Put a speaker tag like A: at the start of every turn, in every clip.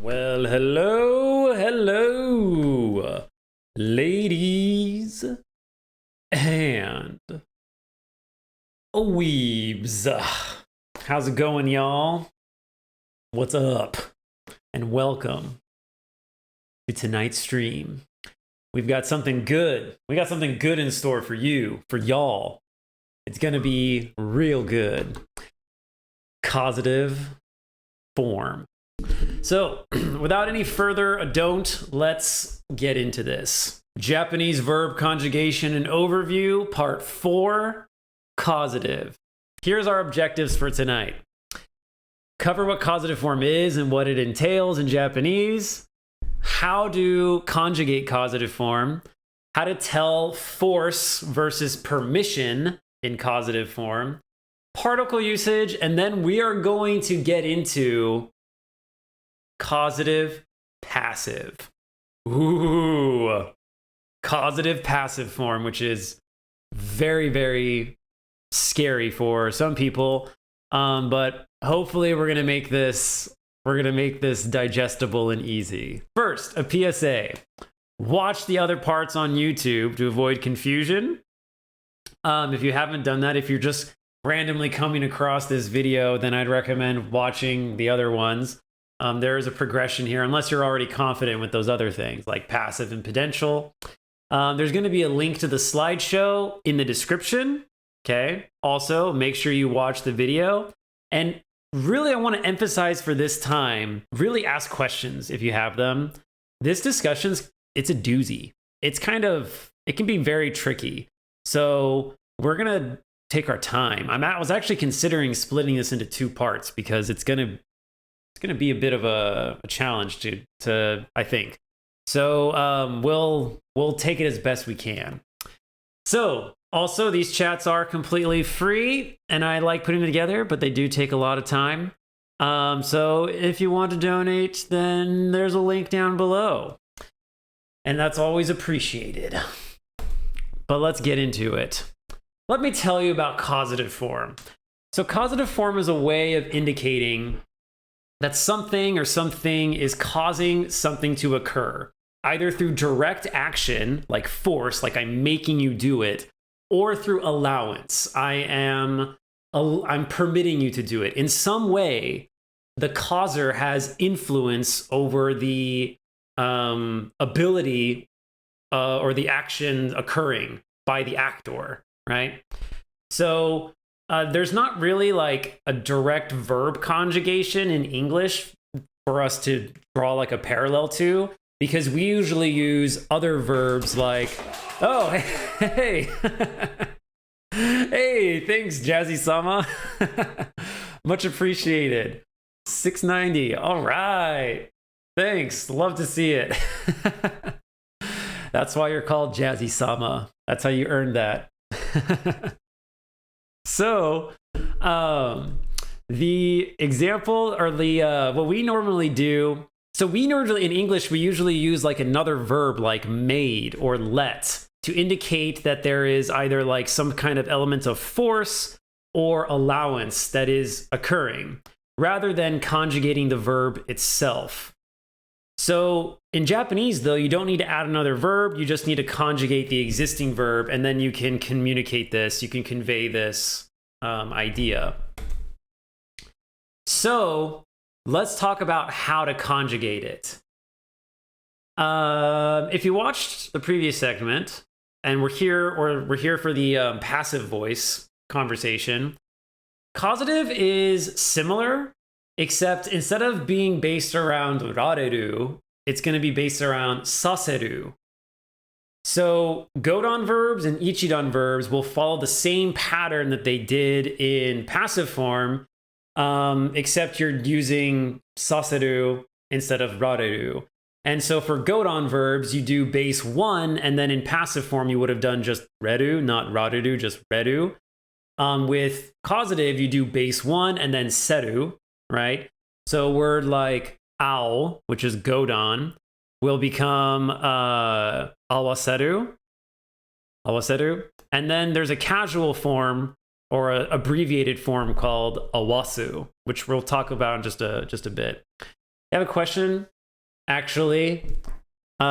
A: Well, hello, ladies and weebs. How's it going, y'all? What's up? And welcome to tonight's stream. We've got something good. We got something good in store for you, for y'all. It's gonna be real good. Causative form. So, without any further ado, let's get into this. Japanese verb conjugation and overview, part 4, causative. Here's our objectives for tonight. Cover what causative form is and what it entails in Japanese. How to conjugate causative form. How to tell force versus permission in causative form. Particle usage, and then we are going to get into causative passive. Ooh, causative passive form, which is very, very scary for some people. But hopefully we're gonna make this digestible and easy. First, a PSA. Watch the other parts on YouTube to avoid confusion. If you haven't done that, if you're just randomly coming across this video, then I'd recommend watching the other ones. There is a progression here, unless you're already confident with those other things, like passive and potential. There's going to be a link to the slideshow in the description. Okay. Also, make sure you watch the video. And really, I want to emphasize for this time, really ask questions if you have them. This discussion's, it's a doozy. It can be very tricky. So we're going to take our time. I was actually considering splitting this into 2 parts because it's going to be a bit of a challenge to I think. So we'll take it as best we can. So also, these chats are completely free, and I like putting them together, but they do take a lot of time. So if you want to donate, then there's a link down below, and that's always appreciated. But let's get into it. Let me tell you about causative form. So causative form is a way of indicating that something or something is causing something to occur, either through direct action, like force, like I'm making you do it, or through allowance. I'm permitting you to do it. In some way, the causer has influence over the ability or the action occurring by the actor, right? So there's not really like a direct verb conjugation in English for us to draw like a parallel to, because we usually use other verbs like, oh, hey, hey, thanks, Jazzy-sama. Much appreciated. 690. All right. Thanks. Love to see it. That's why you're called Jazzy-sama. That's how you earned that. So, the example or the what we normally do. So in English, we usually use like another verb like made or let to indicate that there is either like some kind of element of force or allowance that is occurring, rather than conjugating the verb itself. So in Japanese, though, you don't need to add another verb. You just need to conjugate the existing verb, and then you can communicate this. You can convey this idea. So let's talk about how to conjugate it. If you watched the previous segment, and we're here for the passive voice conversation, causative is similar, except instead of being based around rareru, it's going to be based around saseru. So godon verbs and ichidan verbs will follow the same pattern that they did in passive form, except you're using saseru instead of rareru. And so for godon verbs, you do base 1, and then in passive form, you would have done just reru, not rareru, just reru. With causative, you do base 1 and then seru, right? So a word like ao, which is godon, will become awaseru. And then there's a casual form or an abbreviated form called awasu, which we'll talk about in just a bit. I have a question. Actually, you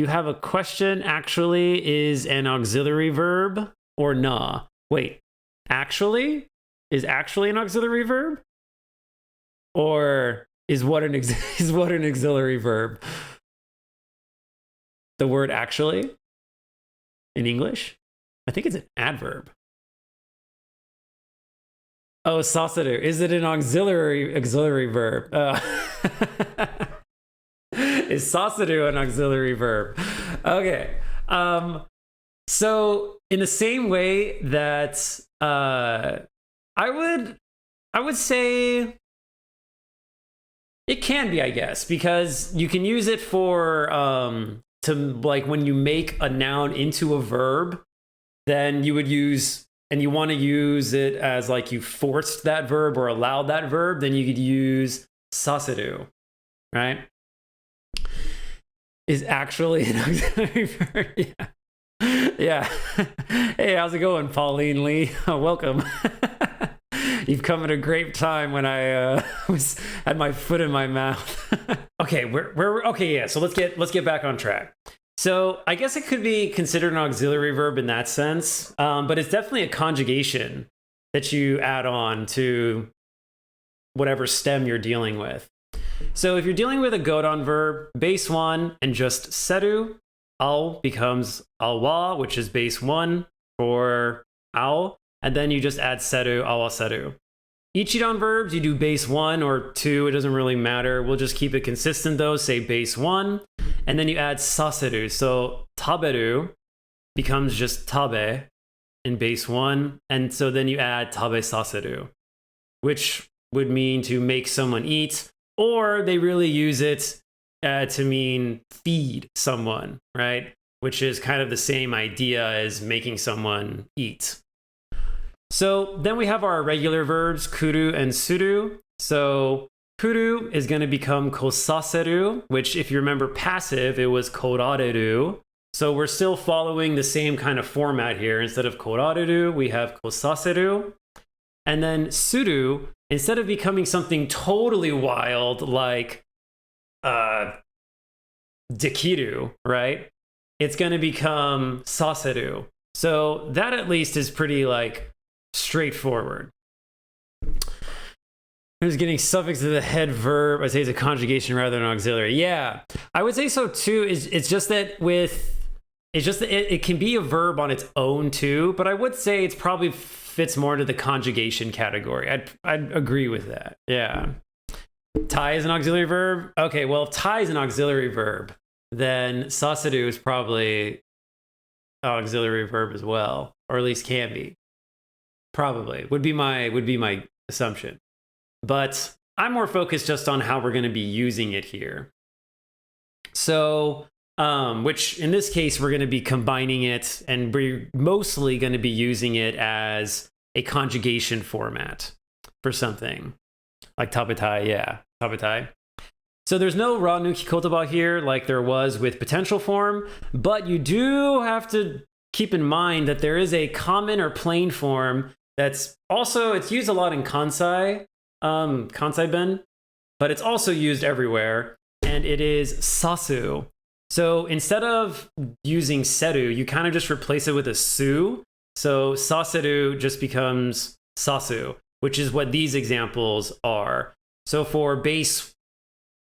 A: have a question? Actually, is an auxiliary verb or nah? Wait, actually is actually an auxiliary verb, or is what an is what an auxiliary verb? The word actually in English, I think it's an adverb. Oh, saucido. Is it an auxiliary verb? Is saucido an auxiliary verb? Okay. So in the same way that I would say it can be, I guess, because you can use it for to like when you make a noun into a verb, then you would use and you want to use it as like you forced that verb or allowed that verb, then you could use saucido, right? Is actually an auxiliary verb. Yeah. Yeah. Hey, how's it going, Pauline Lee? Welcome. You've come at a great time when I had my foot in my mouth. Okay, we're okay. Yeah, so let's get back on track. So I guess it could be considered an auxiliary verb in that sense, but it's definitely a conjugation that you add on to whatever stem you're dealing with. So if you're dealing with a godon verb, base 1 and just seru, al becomes alwa, which is base 1 for al, and then you just add seru, awa seru. Ichidan verbs, you do base 1 or 2, it doesn't really matter. We'll just keep it consistent though, say base 1, and then you add saseru. So taberu becomes just tabe in base 1, and so then you add tabe saseru, which would mean to make someone eat, or they really use it to mean feed someone, right? Which is kind of the same idea as making someone eat. So then we have our regular verbs, kuru and suru. So kuru is going to become kosaseru, which if you remember passive, it was korareru. So we're still following the same kind of format here. Instead of korareru, we have kosaseru. And then suru, instead of becoming something totally wild like dekiru, right? It's going to become saseru. So that at least is pretty like straightforward. Who's getting suffix to the head verb? I say it's a conjugation rather than an auxiliary. Yeah, I would say so too. It's just that it can be a verb on its own too, but I would say it's probably fits more into the conjugation category. I'd agree with that. Yeah. Tai is an auxiliary verb. Okay, well, if tai is an auxiliary verb, then saseru is probably an auxiliary verb as well, or at least can be. Probably would be my assumption. But I'm more focused just on how we're going to be using it here. So, which in this case, we're going to be combining it and we're mostly going to be using it as a conjugation format for something like tabetai. Yeah, tabetai. So there's no ra nuki kotoba here like there was with potential form, but you do have to keep in mind that there is a common or plain form that's also, it's used a lot in kansai ben, but it's also used everywhere, and it is sasu. So instead of using seru, you kind of just replace it with a su. So saseru just becomes sasu, which is what these examples are. So for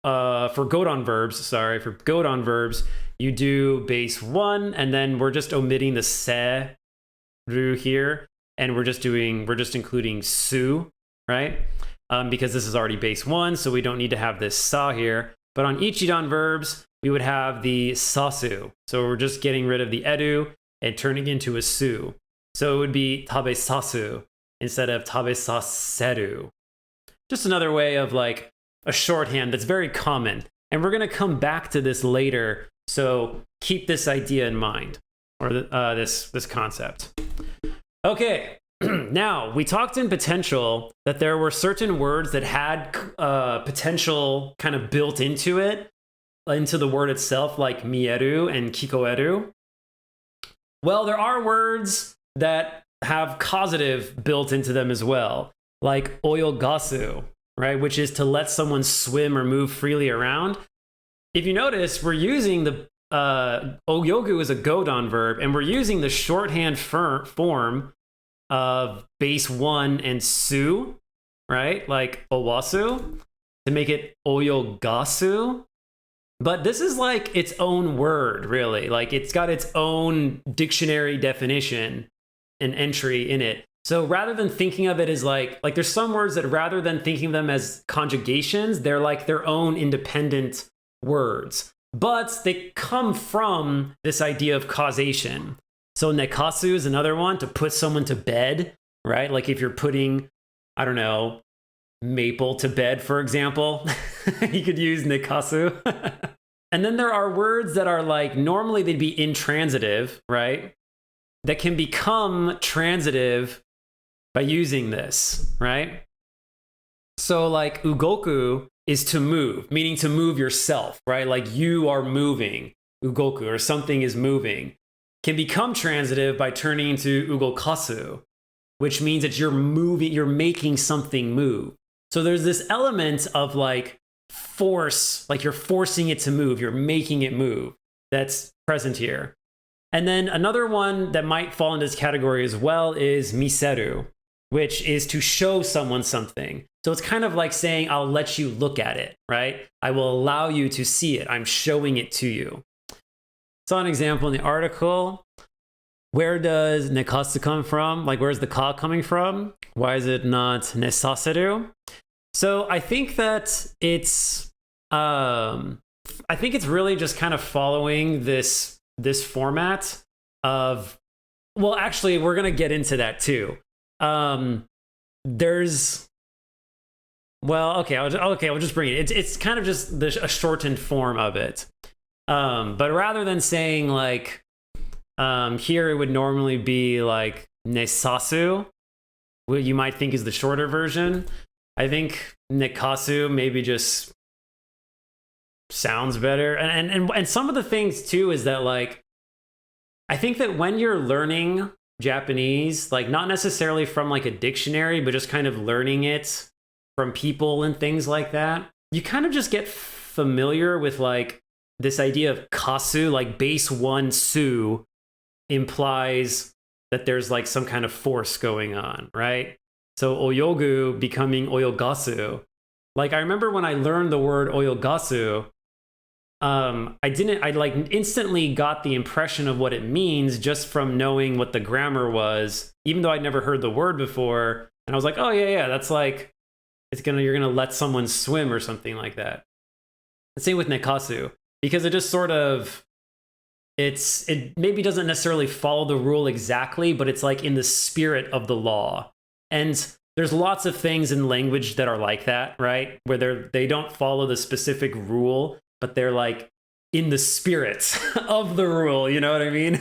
A: godon verbs, you do base 1, and then we're just omitting the seru here, and we're just including su, right? Because this is already base 1, so we don't need to have this sa here. But on ichidan verbs, we would have the sasu. So we're just getting rid of the edu and turning into a su. So it would be tabe sasu instead of tabe saseru. Just another way of like a shorthand that's very common. And we're going to come back to this later. So keep this idea in mind, or this concept. Okay. Now, we talked in potential that there were certain words that had potential kind of built into it, into the word itself, like mieru and kikoeru. Well, there are words that have causative built into them as well, like oyogasu. right? Which is to let someone swim or move freely around. If you notice, we're using the oyogu is a godon verb, and we're using the shorthand form of base 1 and su, right? Like owasu, to make it oyogasu. But this is like its own word, really. Like it's got its own dictionary definition and entry in it. So rather than thinking of it as like there's some words that rather than thinking of them as conjugations, they're like their own independent words. But they come from this idea of causation. So nekasu is another one, to put someone to bed, right? Like if you're putting, I don't know, Maple to bed, for example, you could use nekasu. And then there are words that are like, normally they'd be intransitive, right? That can become transitive by using this, right? So like ugoku is to move, meaning to move yourself, right? Like you are moving, ugoku, or something is moving. Can become transitive by turning into ugokasu, which means that you're moving, you're making something move. So there's this element of like force, like you're forcing it to move, you're making it move. That's present here. And then another one that might fall into this category as well is miseru, which is to show someone something. So it's kind of like saying, I'll let you look at it, right? I will allow you to see it. I'm showing it to you. Saw an example in the article. Where does nekasu come from? Like, where's the ka coming from? Why is it not nesaseru? So I think that it's really just kind of following this format of, well, actually, we're gonna get into that too. I'll just bring it. It's kind of just a shortened form of it. But rather than saying like, here it would normally be like nesasu, what you might think is the shorter version. I think nekasu maybe just sounds better. And some of the things too is that like, I think that when you're learning Japanese, like not necessarily from like a dictionary, but just kind of learning it from people and things like that, you kind of just get familiar with like this idea of kasu, like base 1 su implies that there's like some kind of force going on, right? So oyogu becoming oyogasu. Like I remember when I learned the word oyogasu, I like instantly got the impression of what it means just from knowing what the grammar was, even though I'd never heard the word before. And I was like, oh yeah, that's like, you're gonna let someone swim or something like that. The same with nekasu, because it just sort of, it maybe doesn't necessarily follow the rule exactly, but it's like in the spirit of the law. And there's lots of things in language that are like that, right? Where they don't follow the specific rule, but they're like in the spirit of the rule, you know what I mean?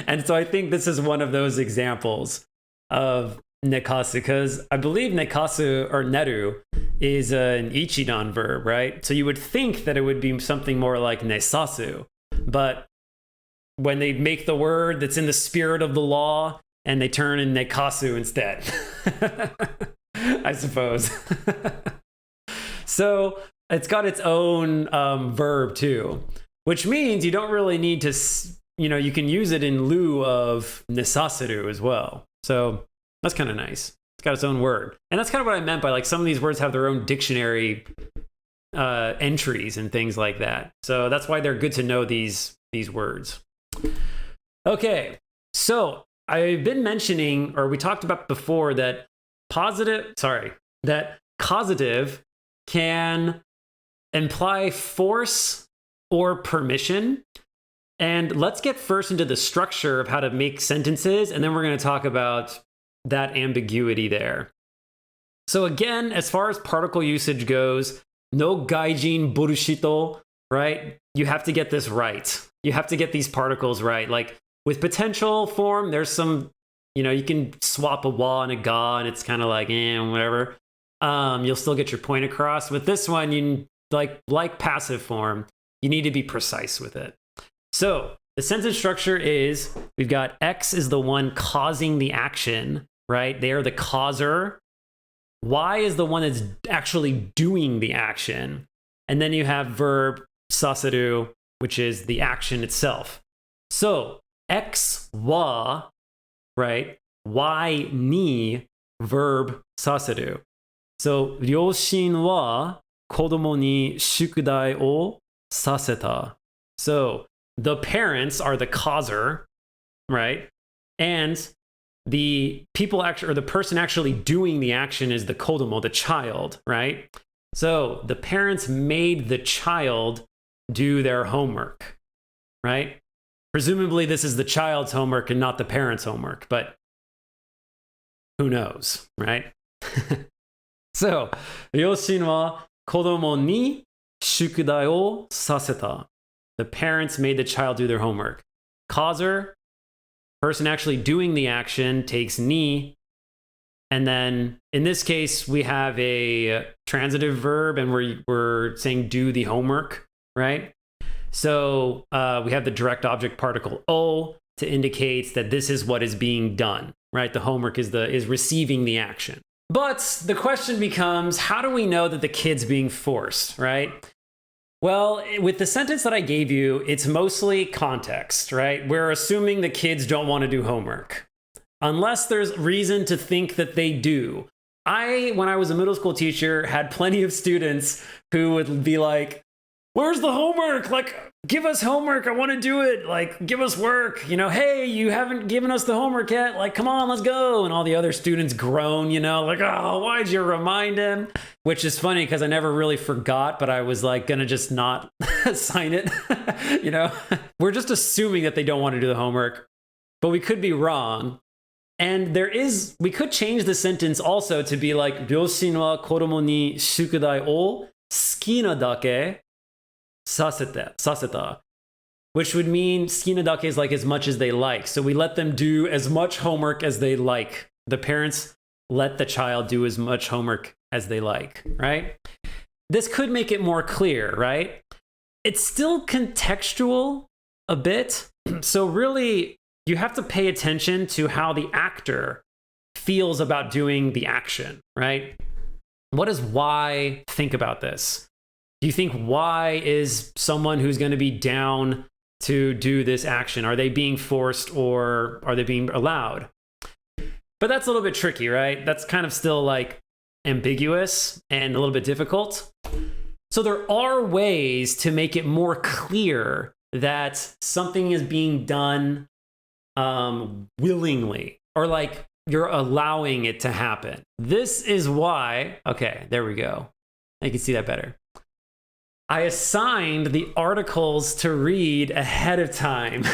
A: And so I think this is one of those examples of nekasu, because I believe nekasu or neru is an ichidan verb, right? So you would think that it would be something more like nesasu, but when they make the word that's in the spirit of the law and they turn in nekasu instead, I suppose. So it's got its own verb too, which means you don't really need to, you can use it in lieu of nesaseru as well. So that's kind of nice. It's got its own word. And that's kind of what I meant by like some of these words have their own dictionary entries and things like that. So that's why they're good to know these words. Okay, so I've been mentioning, or we talked about before, that causative can imply force or permission. And let's get first into the structure of how to make sentences, and then we're going to talk about that ambiguity there. So again, as far as particle usage goes, no gaijin bullshito, right? You have to get this right. You have to get these particles right. Like with potential form, there's some, you can swap a wa and a ga, and it's kind of like, whatever. You'll still get your point across. With this one, you like passive form, you need to be precise with it. So the sentence structure is, we've got X is the one causing the action, right? They are the causer. Why is the one that's actually doing the action. And then you have verb saseru, which is the action itself. So X wa, right? Y ni verb saseru. So 両親は子供に宿題をさせた. So the parents are the causer, right? And the people actually, or the person actually doing the action is the kodomo, the child, right? So the parents made the child do their homework, right? Presumably this is the child's homework and not the parent's homework, but who knows, right? So, 両親は子供に宿題をさせた. The parents made the child do their homework. Causer, person actually doing the action, takes ni. And then in this case, we have a transitive verb and we're saying do the homework, right? So we have the direct object particle o to indicate that this is what is being done, right? The homework is receiving the action. But the question becomes, how do we know that the kid's being forced, right? Well, with the sentence that I gave you, it's mostly context, right? We're assuming the kids don't want to do homework, unless there's reason to think that they do. When I was a middle school teacher, had plenty of students who would be like, where's the homework? Like, give us homework. I want to do it. Like, give us work. You know, hey, you haven't given us the homework yet. Like, come on, let's go. And all the other students groan, you know, like, oh, why'd you remind him? Which is funny because I never really forgot, but I was like, gonna just not sign it. You know, we're just assuming that they don't want to do the homework, but we could be wrong. And we could change the sentence also to be like, 両親は子供に宿題を好きなだけさせた, which would mean 好きなだけ is like as much as they like. So we let them do as much homework as they like. The parents let the child do as much homework as they like, right? This could make it more clear, right? It's still contextual a bit. So really, you have to pay attention to how the actor feels about doing the action, right? What does Y think about this? Do you think Y is someone who's going to be down to do this action? Are they being forced or are they being allowed? But that's a little bit tricky, right? That's kind of still like ambiguous and a little bit difficult. So there are ways to make it more clear that something is being done willingly, or like you're allowing it to happen. This is why, okay, there we go. I can see that better. I assigned the articles to read ahead of time.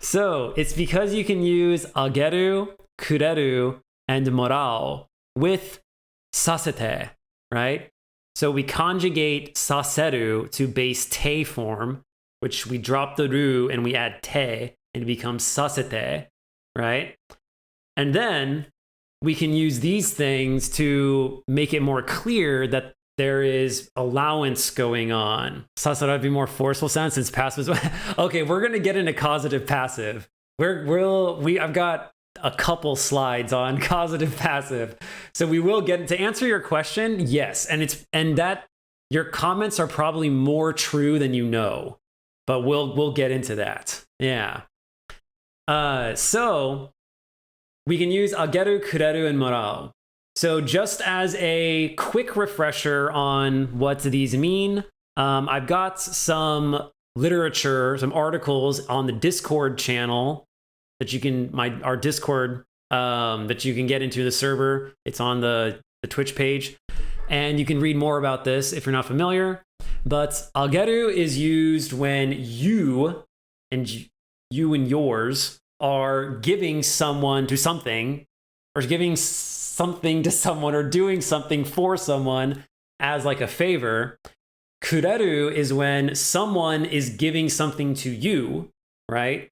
A: So it's because you can use ageru, kureru, and morao with sasete, right? So we conjugate saseru to base te form, which we drop the ru and we add te, and it becomes sasete, right? And then we can use these things to make it more clear that there is allowance going on. Sasara would be more forceful sound since passive is... Okay, we're going to get into causative passive. I've got a couple slides on causative passive. So we will get to answer your question. Yes. And that your comments are probably more true than you know, but we'll get into that. Yeah. So we can use ageru, kureru, and morao. So just as a quick refresher on what these mean, I've got some literature, some articles on the Discord channel that you can, our Discord, that you can get into the server. It's on the Twitch page. And you can read more about this if you're not familiar. But ageru is used when you and yours are giving someone to something, or giving something to someone, or doing something for someone as like a favor. Kureru is when someone is giving something to you, right?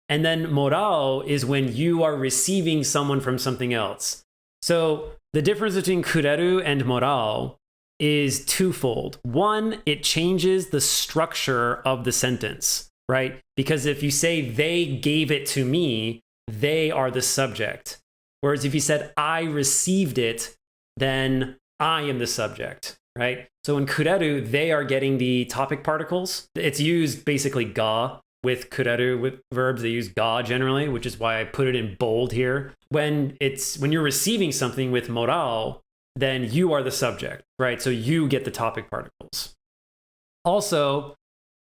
A: And then morao is when you are receiving someone from something else. So the difference between kureru and morao is twofold. One, it changes the structure of the sentence, right? Because if you say they gave it to me, they are the subject. Whereas if you said I received it, then I am the subject, right? So in kureru, they are getting the topic particles. It's used basically ga with kureru. With verbs, they use ga generally, which is why I put it in bold here. When you're receiving something with moral, then you are the subject, right? So you get the topic particles. Also,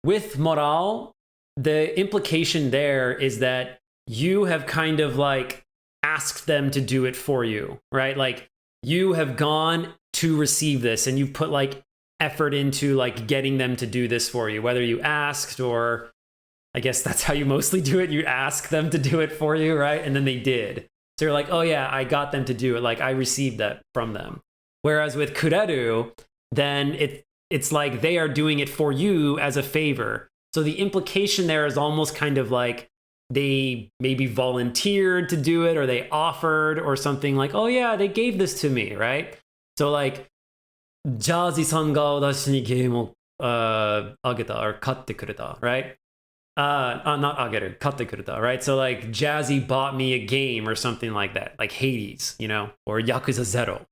A: with moral, the implication there is that you have kind of like asked them to do it for you, right? Like you have gone to receive this and you've put like effort into like getting them to do this for you, whether you asked or I guess that's how you mostly do it. You ask them to do it for you, right? And then they did. So you're like, oh yeah, I got them to do it. Like I received that from them. Whereas with kureru, then it's like they are doing it for you as a favor. So the implication there is almost kind of like they maybe volunteered to do it or they offered or something like, oh yeah, they gave this to me, right? So like, Jazzy-san ga watashi ni game o ageta or katte kureta, right? Not ageru, katte kureta, right? So like Jazzy bought me a game or something like that, like Hades, or Yakuza 0.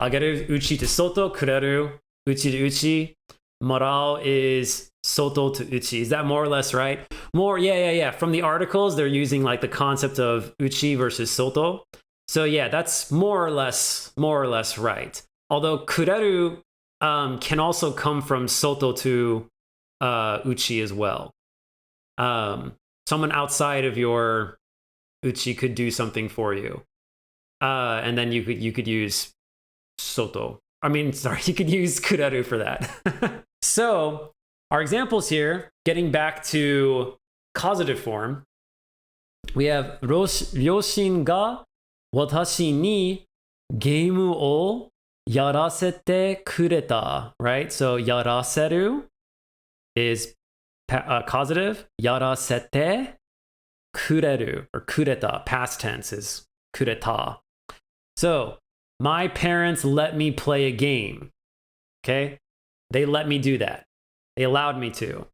A: Ageru uchi to soto, kureru uchi to uchi. Moral is soto to uchi. Is that more or less right? Yeah. From the articles, they're using like the concept of uchi versus soto. So yeah, that's more or less right. Although kureru can also come from soto to uchi as well. Someone outside of your uchi could do something for you, and then you could use soto. You could use kureru for that. So our examples here, getting back to causative form, we have ryoshin ga watashi ni geimu o yarasete kureta, right? So yaraseru is causative, yarasete kureru or kureta, past tense is kureta. So my parents let me play a game. Okay? They let me do that. They allowed me to.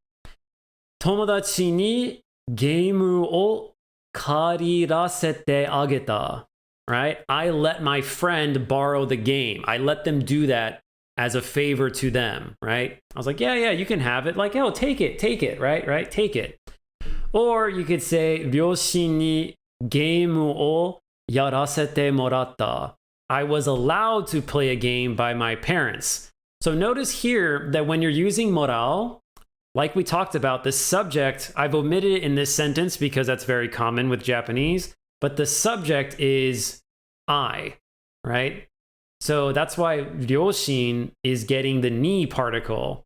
A: Tomodachi ni geimu o karirasete ageta. Right? I let my friend borrow the game. I let them do that as a favor to them, right? I was like, yeah, you can have it. Like, oh, take it, right? Take it. Or you could say, ryoshin ni geimu o yarasete moratta. I was allowed to play a game by my parents. So notice here that when you're using moral, like we talked about, the subject, I've omitted it in this sentence because that's very common with Japanese, but the subject is I, right? So that's why ryoshin is getting the ni particle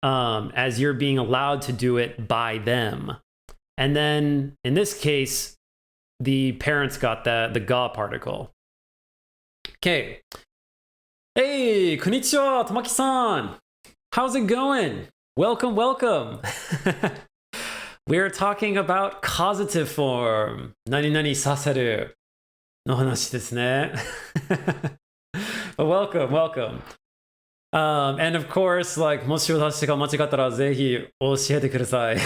A: as you're being allowed to do it by them. And then in this case, the parents got the ga particle. Okay. Hey, konnichiwa, Tamaki-san. How's it going? Welcome. We're talking about causative form. Nani nani saseru no hanashi desu ne. Welcome. And of course, like, moshi watashi ga machikatta ra zehi oshiete kudasai.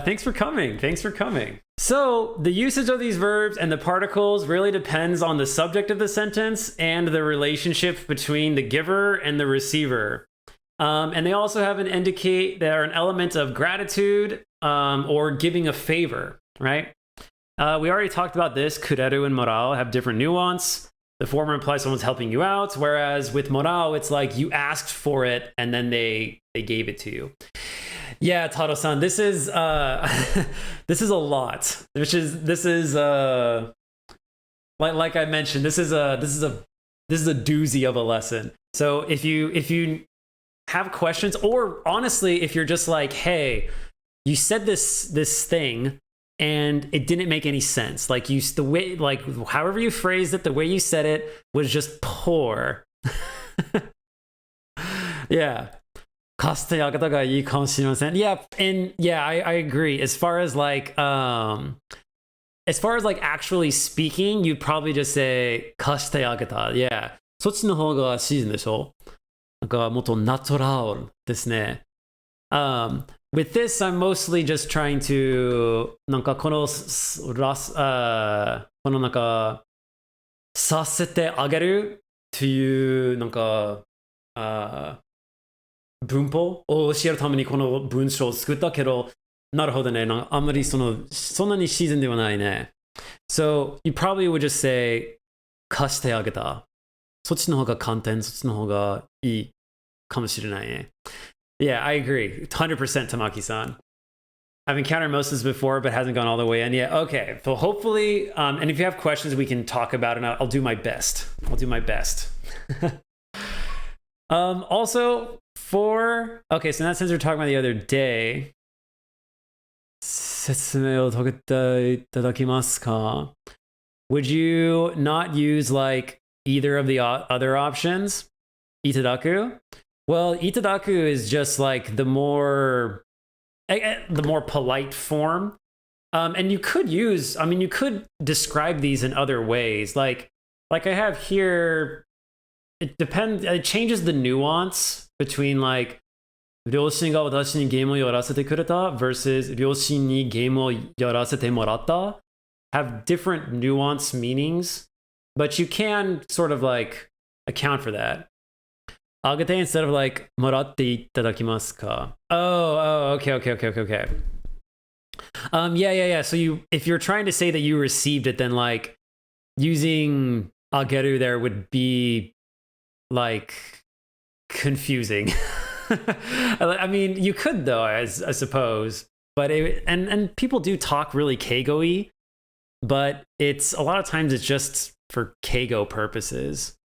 A: Thanks for coming. So the usage of these verbs and the particles really depends on the subject of the sentence and the relationship between the giver and the receiver. And they also have an element of gratitude or giving a favor, right? We already talked about this. Kureru and moral have different nuance. The former implies someone's helping you out, whereas with moral, it's like you asked for it and then they gave it to you. Yeah, Taro-san, this is this is a lot. This is like I mentioned, this is a doozy of a lesson. So if you have questions, or honestly, if you're just like, hey, you said this thing and it didn't make any sense. Like however you phrased it, the way you said it was just poor. Yeah. Yeah, and yeah, I agree. As far as like actually speaking, you'd probably just say 貸してあげた. Yeah. そっちの方がシーズンでしょ? なんかもっとナチュラルですね. with this, I'm mostly just trying to なんかこのこのなんかさせてあげるというなんか文法を教えるためにこの文章を作ったけど、なるほどね。あんまりそんなにシーズンではないね。So you probably would just say 貸してあげた。そっちの方が簡単、そっちの方がいいかもしれないね。Yeah, I agree. 100% Tamaki-san. I've encountered most of this before, but hasn't gone all the way in yet. Okay, so hopefully, and if you have questions, we can talk about it. And I'll do my best. I'll do my best. Also, okay, so in that sense, we're talking about the other day. 説明を解けていただけますか? Would you not use like either of the other options? Itadaku? Well, itadaku is just like the more polite form. And you could you could describe these in other ways. Like I have here, it changes the nuance between like 両親が私にゲームをやらせてくれた versus 両親にゲームをやらせてもらった have different nuance meanings, but you can sort of like account for that. あげて instead of like もらっていただけますか? Okay. Yeah. So if you're trying to say that you received it, then like using あげる there would be like confusing. I mean, you could though, I suppose, but and people do talk really keigo-y, but it's a lot of times it's just for keigo purposes.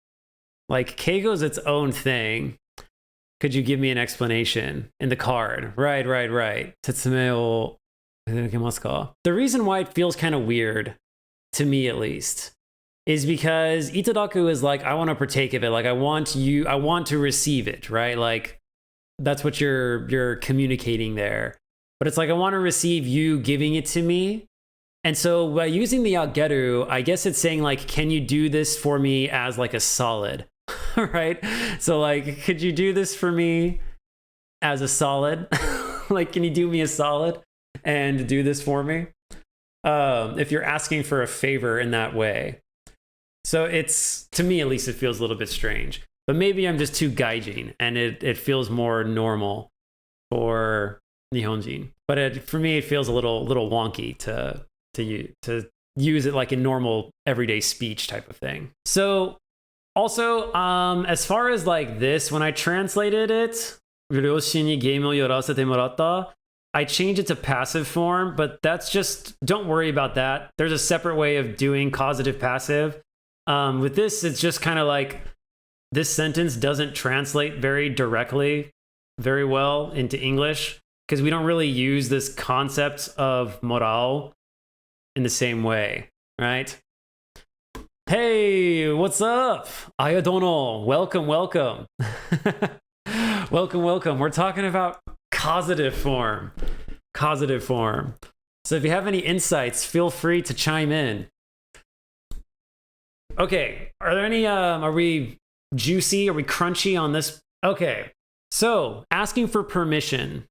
A: Like keigo's its own thing. Could you give me an explanation in the card? Right. 説明をいただけますか? The reason why it feels kind of weird, to me at least, is because itadaku is like, I want to partake of it. Like I want to receive it, right? Like that's what you're communicating there. But it's like, I want to receive you giving it to me. And so by using the ageru, I guess it's saying like, can you do this for me as like a solid, right? So like, could you do this for me as a solid? Like, can you do me a solid and do this for me? If you're asking for a favor in that way. So it's, to me at least, it feels a little bit strange. But maybe I'm just too gaijin and it feels more normal for Nihonjin. But for me, it feels a little wonky to use it like in normal everyday speech type of thing. So also, as far as like this, when I translated it, 両親にゲームをやらせてもらった, I changed it to passive form, but that's just, don't worry about that. There's a separate way of doing causative passive. With this, it's just kind of like, this sentence doesn't translate very well into English because we don't really use this concept of moral in the same way, right? Hey, what's up? Ayadono, welcome. welcome. We're talking about causative form. So if you have any insights, feel free to chime in. Okay, are there any, are we juicy? Are we crunchy on this? Okay, so asking for permission.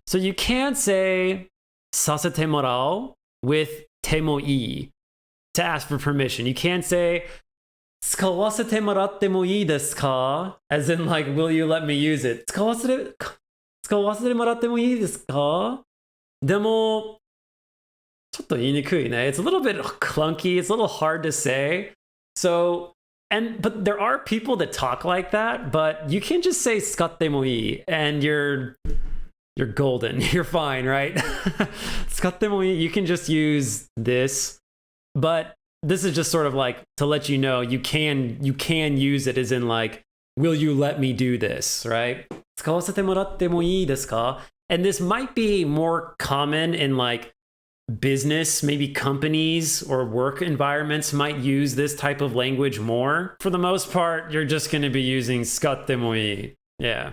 A: So you can't say させてもらおう with てもいい to ask for permission. You can't say 使わせてもらってもいいですか? As in like, will you let me use it? 使わせてもらってもいいですか? でもちょっと言いにくいね. It's a little bit clunky. It's a little hard to say. So, but there are people that talk like that, but you can just say 使ってもいい and you're golden. You're fine, right? 使ってもいい You can just use this, but this is just sort of like to let you know you can use it as in like, will you let me do this, right? 使わせてもらってもいいですか? And this might be more common in like business, maybe companies or work environments might use this type of language more. For the most part, you're just going to be using 使ってもいい. Yeah.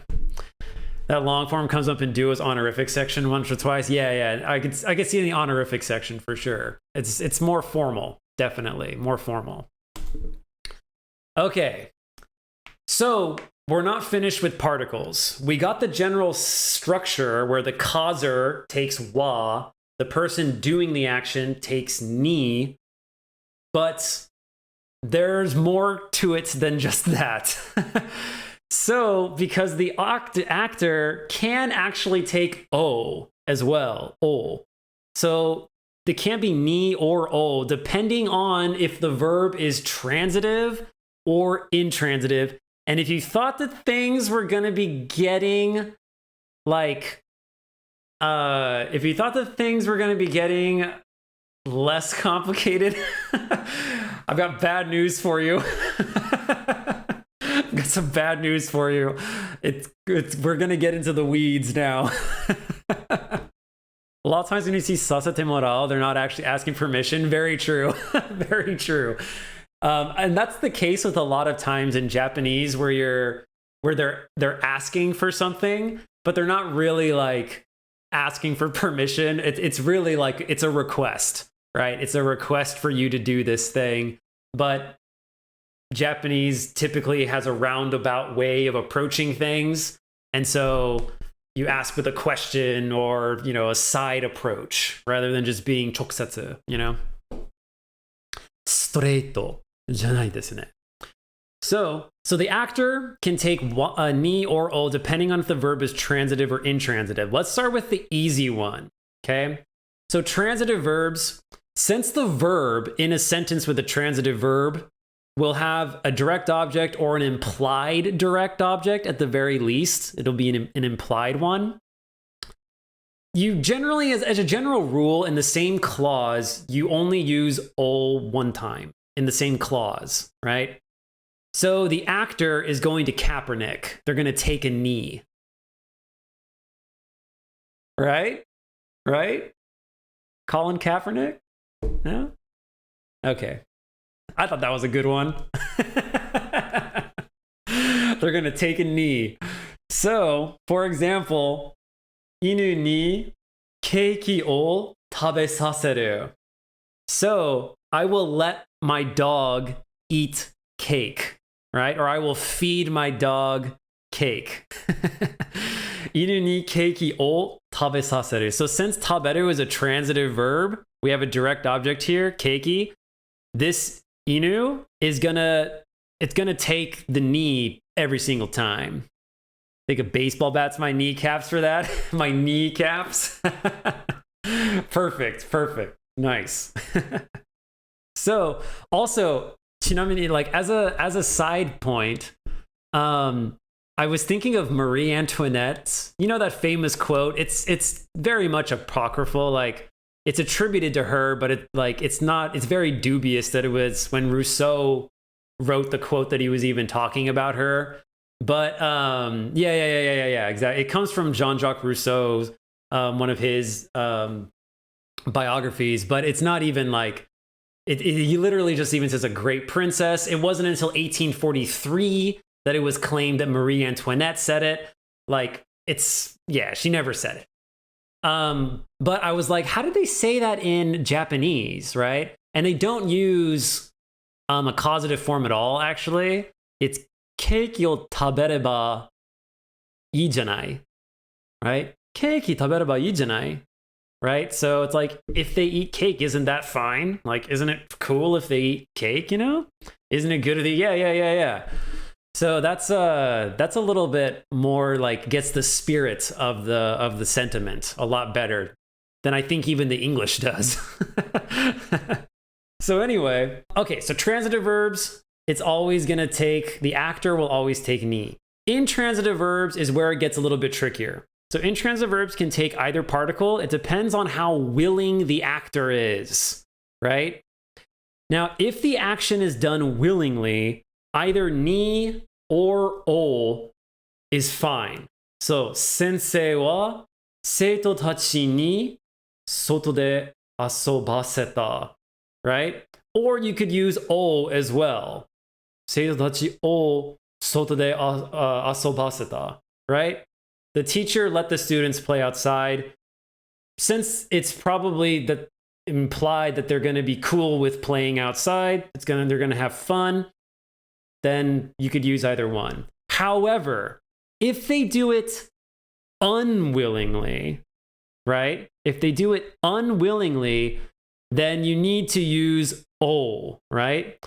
A: That long form comes up in Duo's honorific section once or twice. Yeah. I could see in the honorific section for sure. It's more formal, definitely more formal. Okay. So we're not finished with particles. We got the general structure where the causer takes wa, the person doing the action takes ni, but there's more to it than just that. So, because the actor can actually take o as well, o. So, it can't be ni or o, depending on if the verb is transitive or intransitive. And if you thought that things were going to be getting like, if you thought that things were going to be getting less complicated, I've got bad news for you. I've got some bad news for you. We're going to get into the weeds now. A lot of times when you see sasate moral, they're not actually asking permission. Very true. Very true. And that's the case with a lot of times in Japanese where they're asking for something, but they're not really like asking for permission. It's really like it's a request, right? It's a request for you to do this thing. But Japanese typically has a roundabout way of approaching things. And so you ask with a question or, a side approach rather than just being chokusetsu, Straight じゃないですね. So the actor can take ni or o depending on if the verb is transitive or intransitive. Let's start with the easy one, okay? So transitive verbs, since the verb in a sentence with a transitive verb will have a direct object or an implied direct object at the very least. It'll be an implied one. You generally, as a general rule, in the same clause, you only use o one time in the same clause, right? So the actor is going to Kaepernick. They're going to take a knee. Right? Colin Kaepernick? No? Okay. I thought that was a good one. They're going to take a knee. So, for example, 犬にケーキを食べさせる. So, I will let my dog eat cake, right? Or I will feed my dog cake. 犬にケーキを食べさせる. So, since 食べるis a transitive verb, we have a direct object here, keiki. This inu is it's gonna take the knee every single time. Think a baseball bat's my kneecaps for that. My kneecaps. Perfect. Nice. So also, chinamini, like as a side point, I was thinking of Marie Antoinette. You know that famous quote? It's very much apocryphal, like it's attributed to her, but it's very dubious that it was when Rousseau wrote the quote that he was even talking about her. But yeah, exactly. It comes from Jean-Jacques Rousseau's one of his biographies, but it's not even like he literally just even says a great princess. It wasn't until 1843 that it was claimed that Marie Antoinette said it. Like she never said it. But I was like, how did they say that in Japanese, right? And they don't use a causative form at all, actually. It's keiki o tabereba ii janai, right? Keiki tabereba ii janai, right? So it's like, if they eat cake, isn't that fine? Like, isn't it cool if they eat cake, Isn't it good? Yeah. So that's a little bit more like gets the spirit of the sentiment a lot better than I think even the English does. So anyway, okay, so transitive verbs, it's always going to take, the actor will always take ni. Intransitive verbs is where it gets a little bit trickier. So intransitive verbs can take either particle. It depends on how willing the actor is, right? Now, if the action is done willingly, either ni or o is fine. So, sensei wa seito tachi ni soto de asobaseta, right? Or you could use o as well. Seito tachi o soto de asobaseta, right? The teacher let the students play outside. Since it's probably implied that they're going to be cool with playing outside, they're going to have fun, then you could use either one. However, if they do it unwillingly, right? If they do it unwillingly, then you need to use o, right?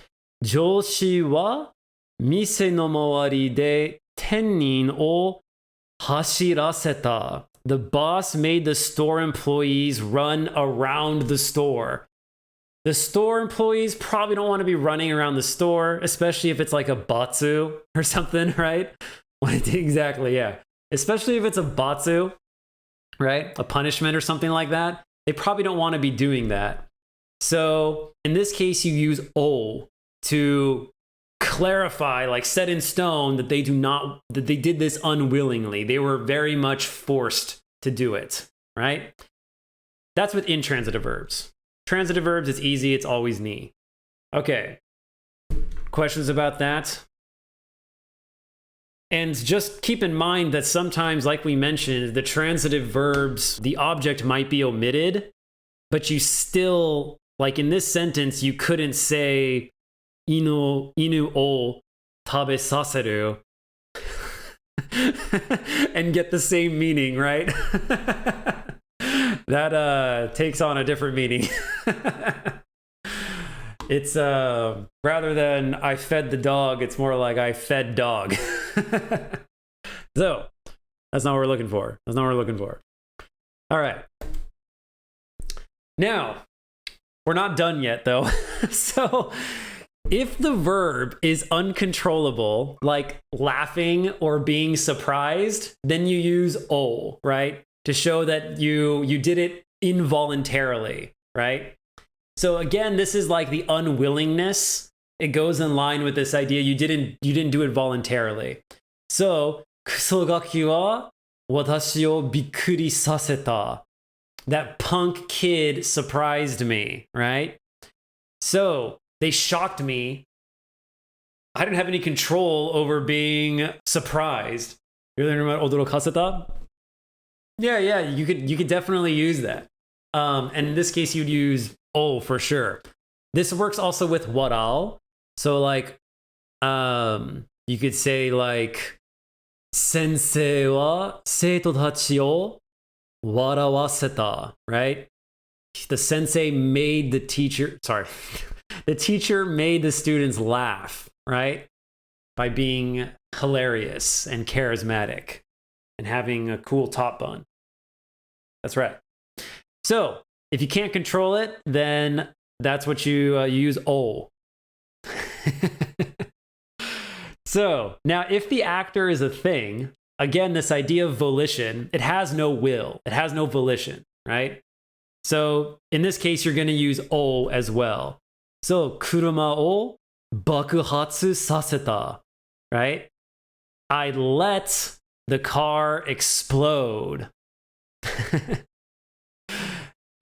A: 上司は店の周りで店員を走らせた. The boss made the store employees run around the store. The store employees probably don't want to be running around the store, especially if it's like a batsu or something, right? Exactly, yeah. Especially if it's a batsu, right? A punishment or something like that. They probably don't want to be doing that. So in this case, you use o to clarify, like set in stone, that they did this unwillingly. They were very much forced to do it, right? That's with intransitive verbs. Transitive verbs, it's easy, it's always ni. Okay. Questions about that? And just keep in mind that sometimes, like we mentioned, the transitive verbs, the object might be omitted, but you still, like in this sentence, you couldn't say inu o tabe saseru and get the same meaning, right? That takes on a different meaning. It's rather than I fed the dog, it's more like I fed dog. So that's not what we're looking for. That's not what we're looking for. All right. Now, we're not done yet though. So if the verb is uncontrollable, like laughing or being surprised, then you use o, right? To show that you did it involuntarily, right? So again, this is like the unwillingness. It goes in line with this idea you didn't do it voluntarily. So, クソガキは私をびっくりさせた. That punk kid surprised me, right? So, they shocked me. I didn't have any control over being surprised. You're learning about 驚かせた? Yeah, you could definitely use that. And in this case, you'd use o for sure. This works also with waral. So like, you could say like, 先生は生徒たちを笑わせた, right? The sensei made the teacher made the students laugh, right? By being hilarious and charismatic and having a cool top bun. That's right. So if you can't control it, then that's what you use o. So now if the actor is a thing, again, this idea of volition, it has no will. It has no volition, right? So in this case, you're going to use o as well. So 車を爆発させた, right? I let the car explode.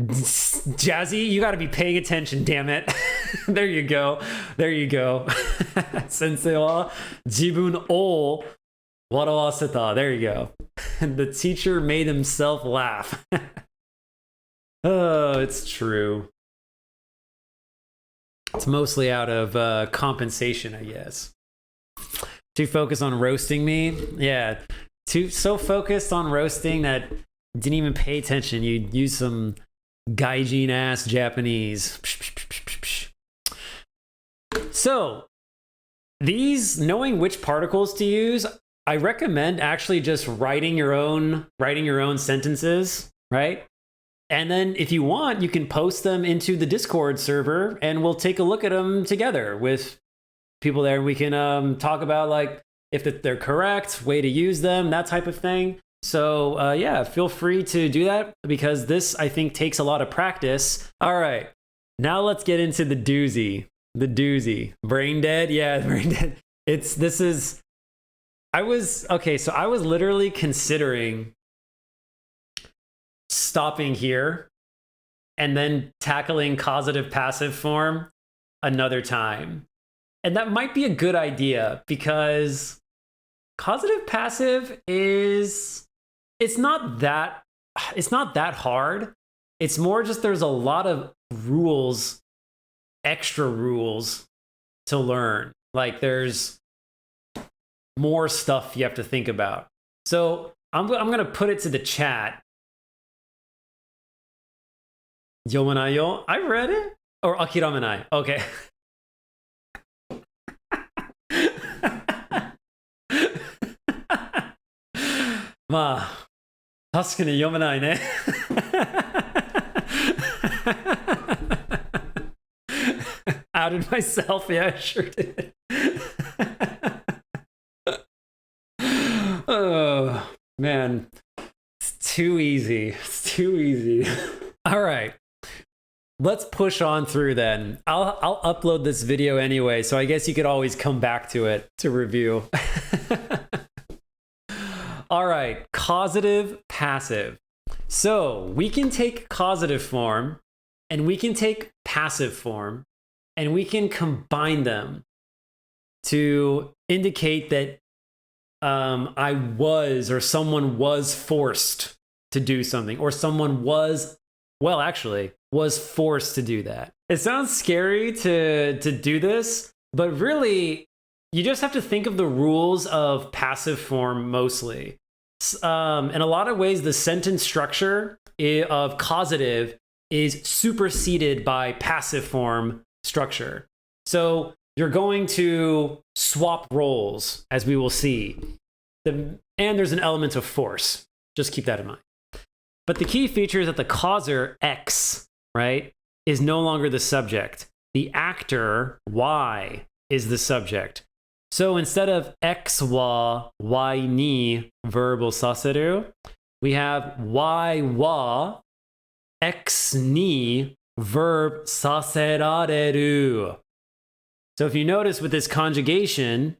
A: Jazzy, you got to be paying attention, damn it. There you go. Sensei wa jibun o warawaseta. There you go. The teacher made himself laugh. Oh, it's true. It's mostly out of compensation, I guess. Too focused on roasting me? Yeah. So focused on roasting that didn't even pay attention. You use some gaijin ass Japanese. So these, knowing which particles to use, I recommend actually just writing your own sentences, right? And then if you want, you can post them into the Discord server and we'll take a look at them together with people there. We can talk about like if they're correct, way to use them, that type of thing. So yeah, feel free to do that because this, I think, takes a lot of practice. All right, now let's get into the doozy. The doozy. Brain dead? Yeah, brain dead. I was literally considering stopping here and then tackling causative passive form another time. And that might be a good idea because causative passive it's not that hard. It's more just there's a lot of rules, extra rules to learn. Like there's more stuff you have to think about. So I'm going to put it to the chat. Yomanai I read it? Or akiramenai. Okay. まあ、確かに読めないね。Outed myself, yeah, I sure did. Oh, man. It's too easy. It's too easy. All right. Let's push on through then. I'll upload this video anyway, so I guess you could always come back to it to review. All right, causative, passive. So we can take causative form and we can take passive form and we can combine them to indicate that I was or someone was forced to do something, or someone was, well, actually, was forced to do that. It sounds scary to do this, but really, you just have to think of the rules of passive form mostly. In a lot of ways, the sentence structure of causative is superseded by passive form structure. So you're going to swap roles, as we will see. And there's an element of force. Just keep that in mind. But the key feature is that the causer, X, right, is no longer the subject. The actor, Y, is the subject. So instead of X wa, Y ni, verbをさせる, we have Y wa, X ni, verb させられる. So if you notice with this conjugation,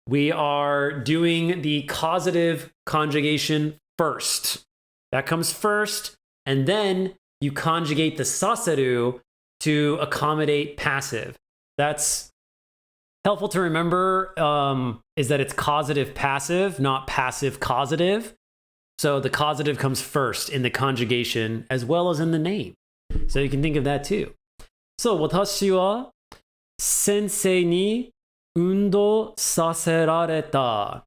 A: we are doing the causative conjugation first. That comes first, and then you conjugate the saseru to accommodate passive. That's helpful to remember, is that it's causative passive, not passive causative. So the causative comes first in the conjugation as well as in the name. So you can think of that too. So 私は先生に運動させられた.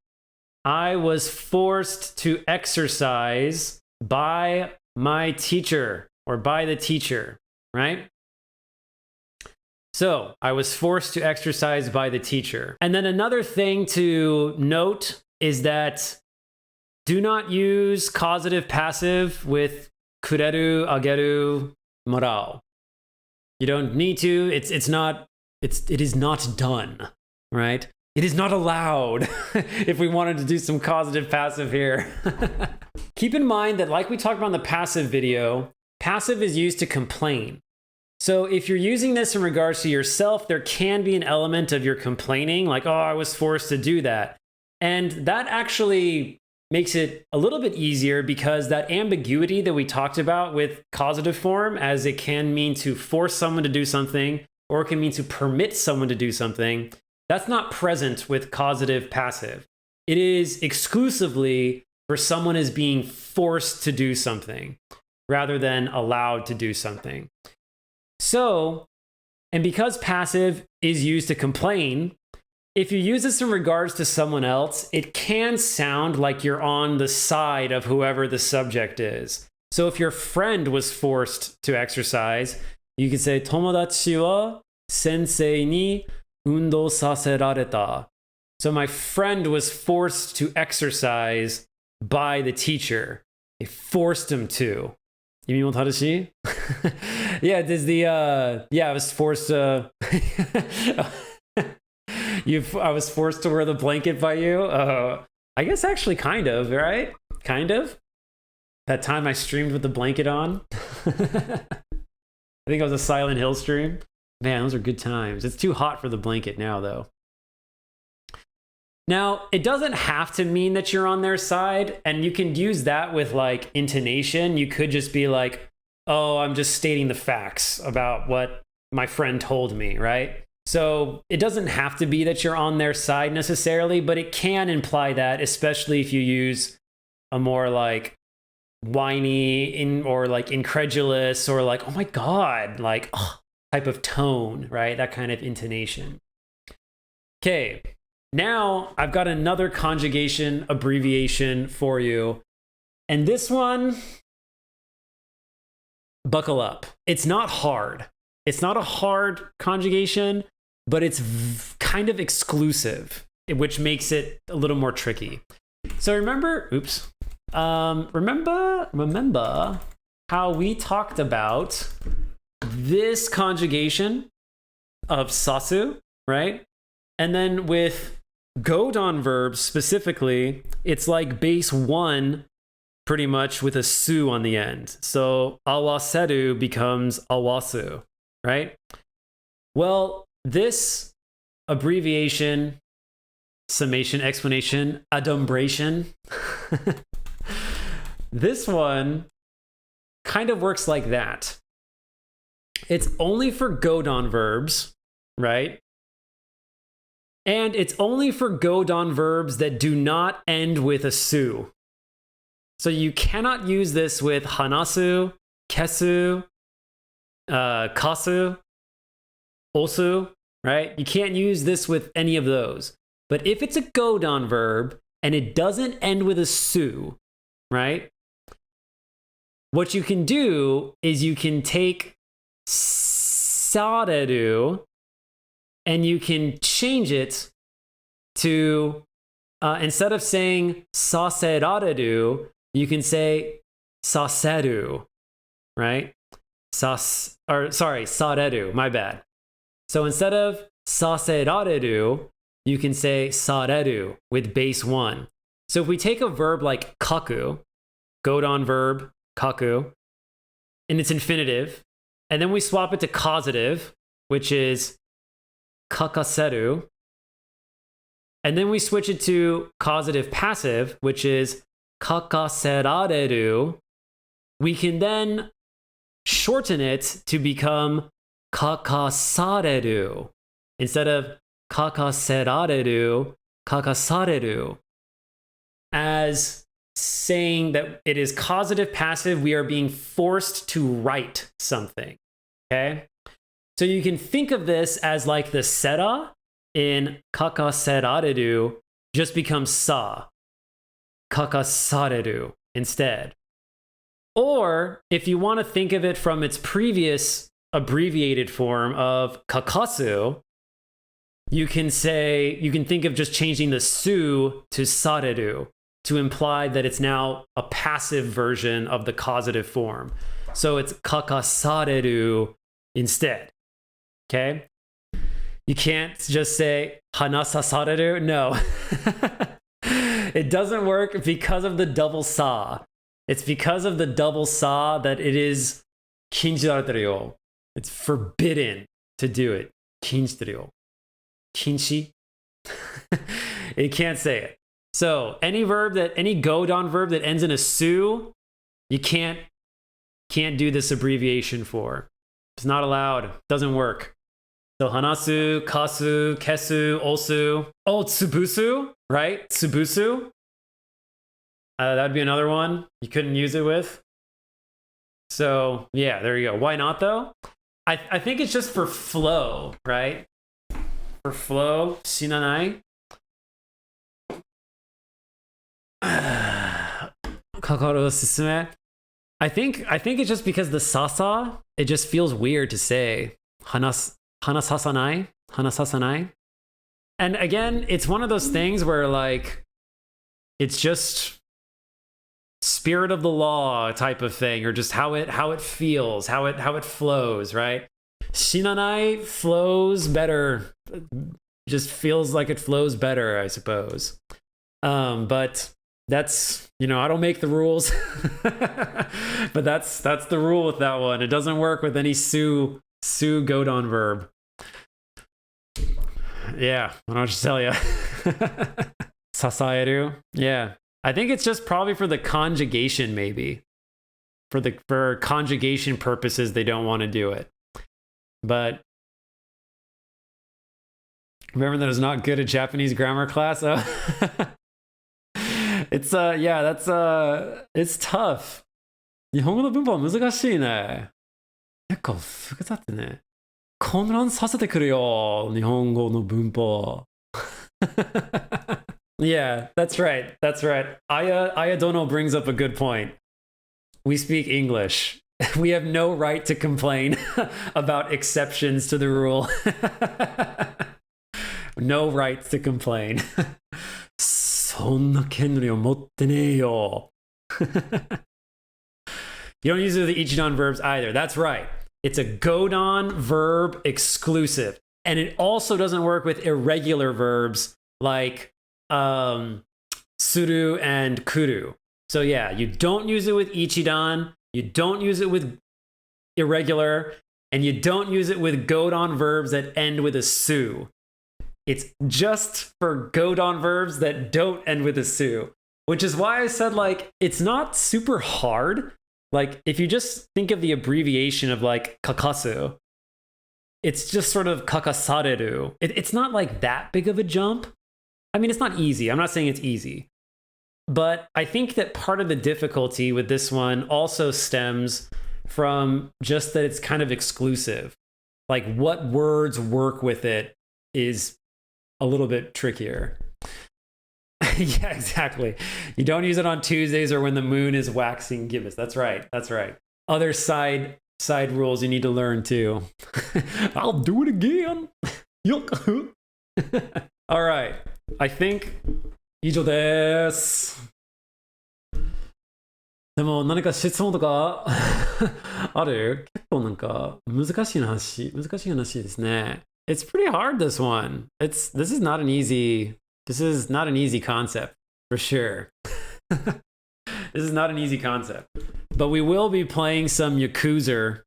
A: I was forced to exercise by my teacher, or by the teacher, right? So I was forced to exercise by the teacher. And then another thing to note is that do not use causative passive with kureru, ageru, morao. You don't need to. It is not done, right? It is not allowed if we wanted to do some causative passive here. Keep in mind that, like we talked about in the passive video, passive is used to complain. So if you're using this in regards to yourself, there can be an element of your complaining, like, oh, I was forced to do that. And that actually makes it a little bit easier, because that ambiguity that we talked about with causative form, as it can mean to force someone to do something, or it can mean to permit someone to do something, that's not present with causative passive. It is exclusively for someone as being forced to do something rather than allowed to do something. So, and because passive is used to complain, if you use this in regards to someone else, it can sound like you're on the side of whoever the subject is. So if your friend was forced to exercise, you could say, 友達は先生に運動させられた. So my friend was forced to exercise by the teacher. They forced him to. 意味も正しい? Yeah, does the I was forced to I was forced to wear the blanket by you. I guess actually kind of, right? Kind of. That time I streamed with the blanket on. I think it was a Silent Hill stream. Man, those are good times. It's too hot for the blanket now, though. Now, it doesn't have to mean that you're on their side, and you can use that with like intonation. You could just be like, oh, I'm just stating the facts about what my friend told me, right? So it doesn't have to be that you're on their side necessarily, but it can imply that, especially if you use a more like whiny or like incredulous or like, oh my God, like type of tone, right? That kind of intonation. Okay. Now I've got another conjugation abbreviation for you. And this one, buckle up. It's not hard. It's not a hard conjugation, but it's kind of exclusive, which makes it a little more tricky. So remember how we talked about this conjugation of sasu, right? And then with godon verbs specifically, it's like base 1 pretty much with a su on the end. So awaseru becomes awasu, right? Well, this abbreviation, summation, explanation, adumbration, this one kind of works like that. It's only for godon verbs, right? And it's only for godon verbs that do not end with a su. So you cannot use this with hanasu, kesu, kasu, osu, right? You can't use this with any of those. But if it's a godon verb and it doesn't end with a su, right? What you can do is you can take sareru and you can change it to, instead of saying saserareru, you can say saseru, right? Sareru, my bad. So instead of saserareru, you can say sareru with base 1. So if we take a verb like kaku, godon verb, kaku, in its infinitive, and then we swap it to causative, which is kakaseru, and then we switch it to causative passive, which is kakaserareru, we can then shorten it to become kakasareru. Instead of kakaserareru, kakasareru. As saying that it is causative passive, we are being forced to write something, okay? So you can think of this as like the sera in kakaserareru just becomes sa, kakasareru instead. Or if you want to think of it from its previous abbreviated form of kakasu, you can think of just changing the su to sareru to imply that it's now a passive version of the causative form. So it's kakasareru instead. Okay? You can't just say hanasasareru. No. It doesn't work because of the double sa. It's because of the double sa that it is kinjirareru. It's forbidden to do it. Kinjirareru. Kinshi. You can't say it. So any godon verb that ends in a su, you can't do this abbreviation for. It's not allowed. Doesn't work. So hanasu, kasu, kesu, osu. Oh, tsubusu, right? Tsubusu. That'd be another one you couldn't use it with. So yeah, there you go. Why not though? I think it's just for flow, right? For flow, shinanai. Kakaru susume. I think it's just because the sasa, it just feels weird to say. Hanasasanai. And again, it's one of those things where like it's just spirit of the law type of thing, or just how it feels, how it flows, right? Shinanai flows better. Just feels like it flows better, I suppose. But that's, I don't make the rules. But that's the rule with that one. It doesn't work with any su godon verb. Yeah, I don't just tell you. Sasaeru. Yeah. I think it's just probably for the conjugation, maybe. For conjugation purposes, they don't want to do it. But remember that I was not good at Japanese grammar class. Oh. It's it's tough. 日本語の文法は難しいね。結構複雑ね。混乱させてくるよ、日本語の文法。Yeah, that's right. That's right. Aya Dono brings up a good point. We speak English. We have no right to complain about exceptions to the rule. No right to complain. そんな権利を持ってねえよ. You don't use it with the ichidan verbs either. That's right. It's a godon verb exclusive. And it also doesn't work with irregular verbs like suru and kuru. So yeah, you don't use it with ichidan, you don't use it with irregular, and you don't use it with godon verbs that end with a su. It's just for godon verbs that don't end with a su, which is why I said, like, it's not super hard. Like, if you just think of the abbreviation of like kakasu, it's just sort of kakasareru. It's not like that big of a jump. I mean, it's not easy. I'm not saying it's easy. But I think that part of the difficulty with this one also stems from just that it's kind of exclusive. Like, what words work with it is a little bit trickier. Yeah, exactly. You don't use it on Tuesdays or when the moon is waxing gibbous. That's right. That's right. Other side rules you need to learn too. I'll do it again. All right. I think 以上です。でも何か質問とかある？結構なんか難しい話ですね。It's pretty hard, this one. This is not an easy concept for sure. This is not an easy concept. But we will be playing some Yakuza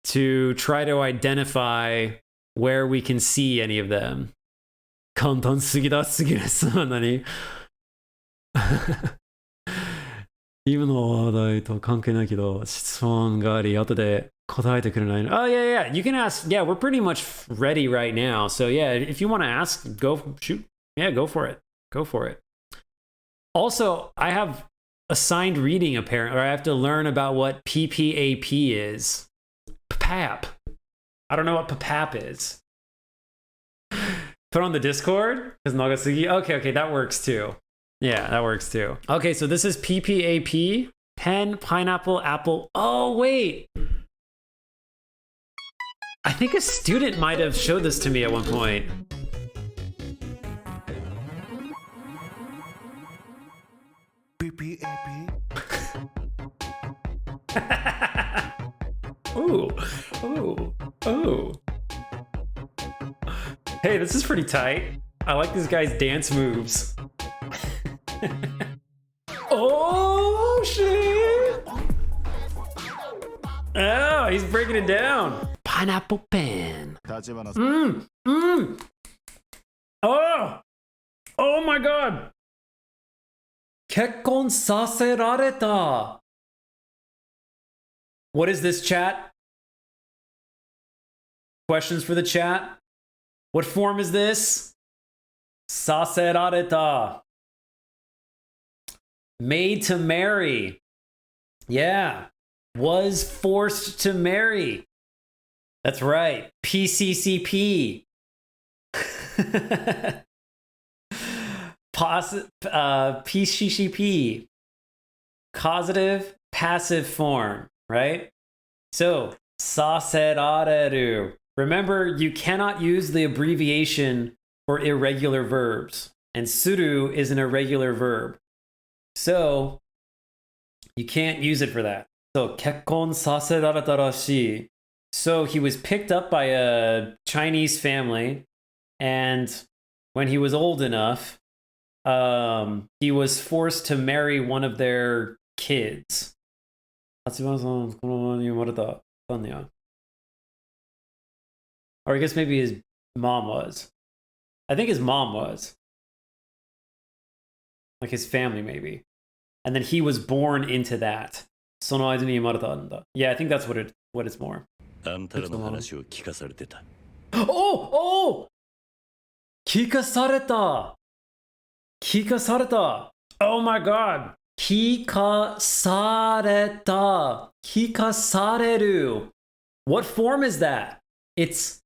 A: to try to identify where we can see any of them. 簡単すぎです。何？今の話題と関係ないけど、質問があり、後で答えてくれないの。Oh, yeah. You can ask. Yeah, we're pretty much ready right now. So, yeah, if you want to ask, shoot. Yeah, go for it. Go for it. Also, I have assigned reading, apparently, or I have to learn about what PPAP is. PPAP. I don't know what PPAP is. Put on the Discord? Because Nagasugi? Okay, that works too. Yeah, that works too. Okay, so this is PPAP. Pen, pineapple, apple. Oh, wait. I think a student might have showed this to me at one point.
B: PPAP.
A: Ooh. Hey, this is pretty tight. I like this guy's dance moves. Oh, shit! Oh, he's breaking it down. Pineapple pen. Oh my god. 結婚させられた. What is this, chat? Questions for the chat? What form is this? させられた. Made to marry. Yeah. Was forced to marry. That's right. PCCP. PCCP. Causative passive form, right? So, させられる. Remember, you cannot use the abbreviation for irregular verbs. And suru is an irregular verb. So, you can't use it for that. So, 結婚させられたらしい. So, he was picked up by a Chinese family. And when he was old enough, he was forced to marry one of their kids. Or I guess maybe his mom was. I think his mom was. Like his family, maybe. And then he was born into that. Yeah, I think that's what it's more. Oh! 聞かされた. Oh my god. 聞かされた. 聞かされる. What form is that? It's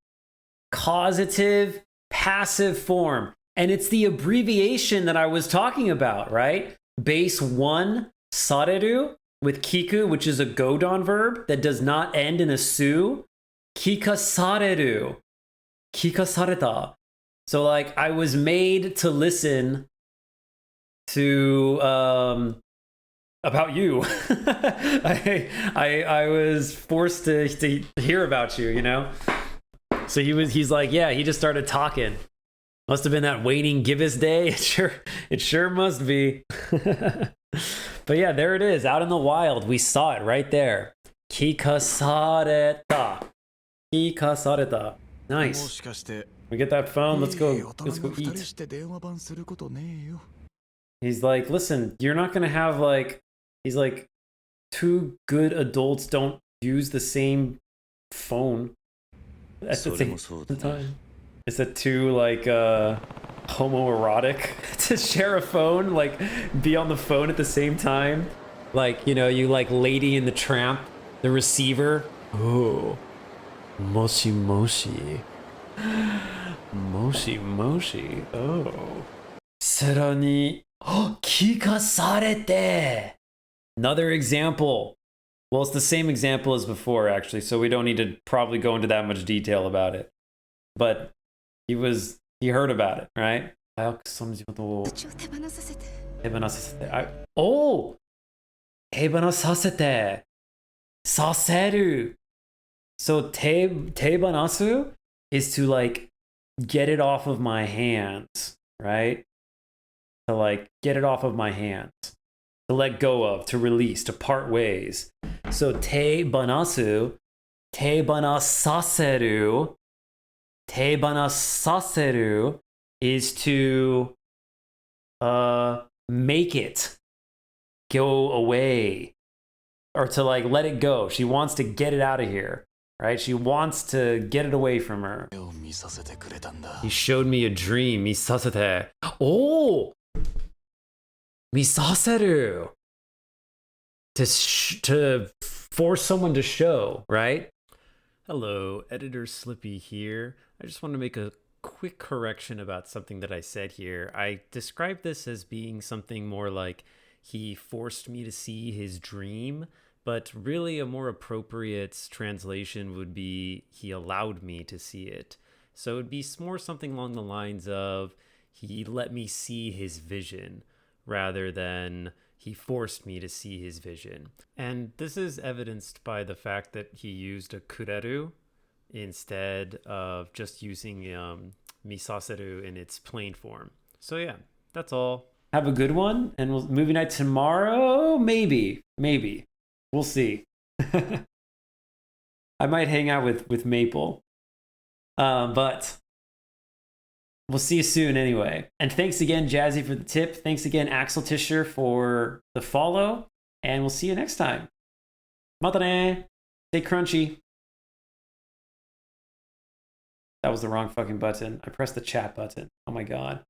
A: causative passive form. And it's the abbreviation that I was talking about, right? Base 1, sareru, with kiku, which is a godon verb that does not end in a su. Kikasareru. Kikasareta. So like I was made to listen to about you. I was forced to hear about you, you know? So he's like, yeah, he just started talking. Must have been that waiting Gibbous day. It sure must be. But yeah, there it is, out in the wild. We saw it right there. Kikasareta. Kikasareta. Nice. We get that phone. Let's go eat. He's like, listen, you're not gonna have like. He's like, two good adults don't use the same phone at the same time. Is it too like homoerotic to share a phone, like be on the phone at the same time? Like, you know, you like Lady and the Tramp, the receiver. Oh, moshi moshi. Moshi moshi. Oh. さらに、聞かされて. Another example. Well, it's the same example as before, actually, so we don't need to probably go into that much detail about it. But he heard about it, right? Oh! 手放させてさせる. So 手放す is to like get it off of my hands, right? To like get it off of my hands. To let go of, to release, to part ways. So 手放す, 手放させる, 手放させる is to make it go away, or to like let it go. She wants to get it out of here, right? She wants to get it away from her. He showed me a dream. 見させて. Oh! 見させる. To force someone to show, right? Hello, Editor Slippy here. I just want to make a quick correction about something that I said here. I described this as being something more like he forced me to see his dream, but really a more appropriate translation would be he allowed me to see it. So it'd be more something along the lines of he let me see his vision rather than he forced me to see his vision. And this is evidenced by the fact that he used a kureru instead of just using misaseru in its plain form. So yeah, that's all. Have a good one, and movie night tomorrow? Maybe. We'll see. I might hang out with Maple. But we'll see you soon anyway. And thanks again, Jazzy, for the tip. Thanks again, Axel Tischer, for the follow. And we'll see you next time. Mata ne. Stay crunchy. That was the wrong fucking button. I pressed the chat button. Oh my god.